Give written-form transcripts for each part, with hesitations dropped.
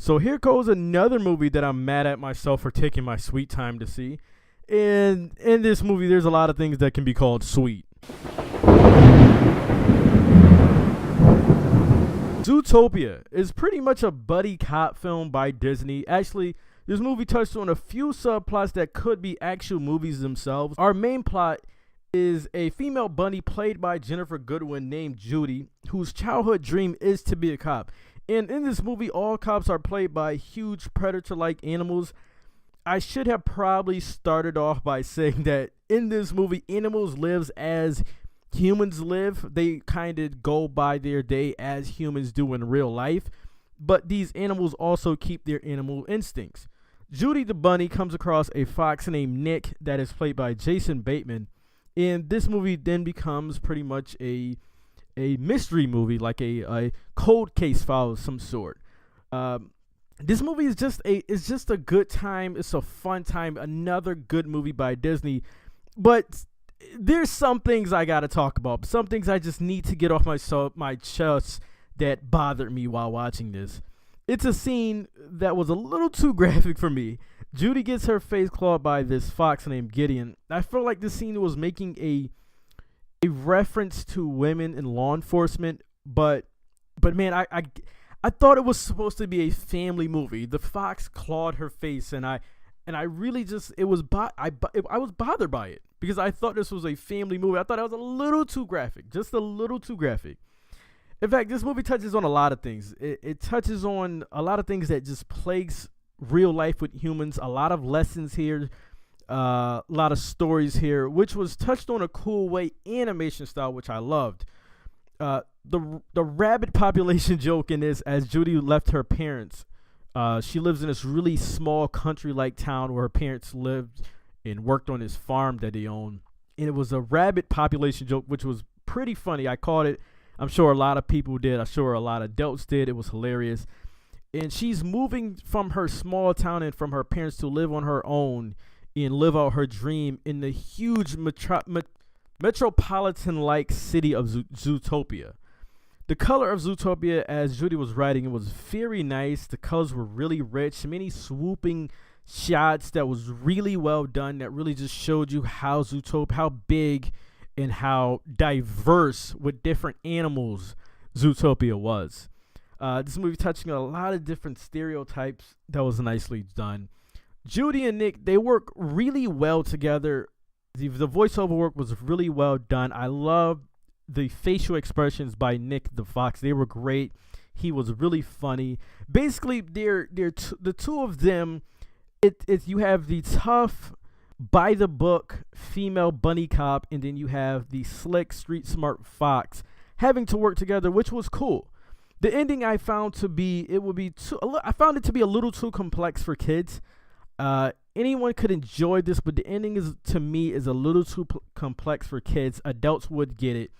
So here goes another movie that I'm mad at myself for taking my sweet time to see. And in this movie, there's a lot of things that can be called sweet. Zootopia is pretty much a buddy cop film by Disney. Actually, this movie touched on a few subplots that could be actual movies themselves. Our main plot is a female bunny played by Jennifer Goodwin named Judy, whose childhood dream is to be a cop. And in this movie, all cops are played by huge predator-like animals. I should have probably started off by saying that in this movie, animals live as humans live. They kind of go by their day as humans do in real life. But these animals also keep their animal instincts. Judy the bunny comes across a fox named Nick that is played by Jason Bateman. And this movie then becomes pretty much a mystery movie, like a cold case file of some sort. This movie is just a good time. It's a fun time. Another good movie by Disney. But there's some things I gotta talk about. Some things I just need to get off my chest that bothered me while watching this. It's a scene that was a little too graphic for me. Judy gets her face clawed by this fox named Gideon. I felt like this scene was making a reference to women in law enforcement, but man, I thought it was supposed to be a family movie. The fox clawed her face, and I really just I was bothered by it because I thought this was a family movie. I thought it was a little too graphic, just a little too graphic. In fact, this movie touches on a lot of things. It touches on a lot of things that just plagues real life with humans. A lot of lessons here. A lot of stories here, which was touched on a cool way, animation style, which I loved. The rabbit population joke in this, as Judy left her parents. She lives in this really small country-like town where her parents lived and worked on this farm that they own. And it was a rabbit population joke, which was pretty funny. I caught it. I'm sure a lot of people did. I'm sure a lot of adults did. It was hilarious. And she's moving from her small town and from her parents to live on her own and live out her dream in the huge metropolitan-like city of Zootopia. The color of Zootopia, as Judy was writing, it was very nice. The colors were really rich. Many swooping shots that was really well done. That really just showed you how big and how diverse with different animals Zootopia was. This movie touching on a lot of different stereotypes that was nicely done. Judy and Nick, they work really well together. The voiceover work was really well done. I love the facial expressions by Nick the fox. They were great. He was really funny. Basically, the two of them. You have the tough, by the book female bunny cop, and then you have the slick, street smart fox having to work together, which was cool. The ending I found to be a little too complex for kids. Anyone could enjoy this, but the ending is a little too complex for kids. Adults would get it.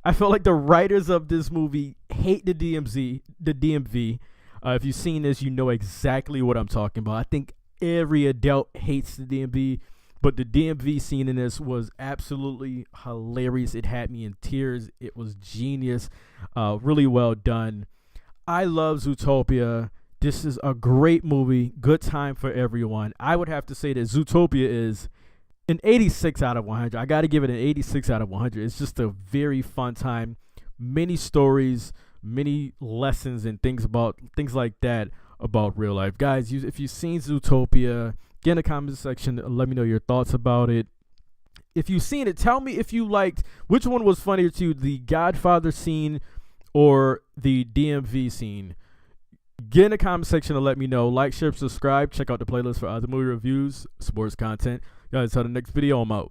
I felt like the writers of this movie hate the DMV. If you've seen this, you know exactly what I'm talking about. I think every adult hates the DMV, but the DMV scene in this was absolutely hilarious. It had me in tears. It was genius. Really well done. I love Zootopia. This is a great movie. Good time for everyone. I would have to say that Zootopia is an 86 out of 100. I got to give it an 86 out of 100. It's just a very fun time. Many stories, many lessons and things like that about real life. Guys, if you've seen Zootopia, get in the comment section and let me know your thoughts about it. If you've seen it, tell me if you liked, which one was funnier to you, the Godfather scene or the DMV scene. Get in the comment section and let me know. Like, share, subscribe. Check out the playlist for other movie reviews, sports content. Guys, until the next video, I'm out.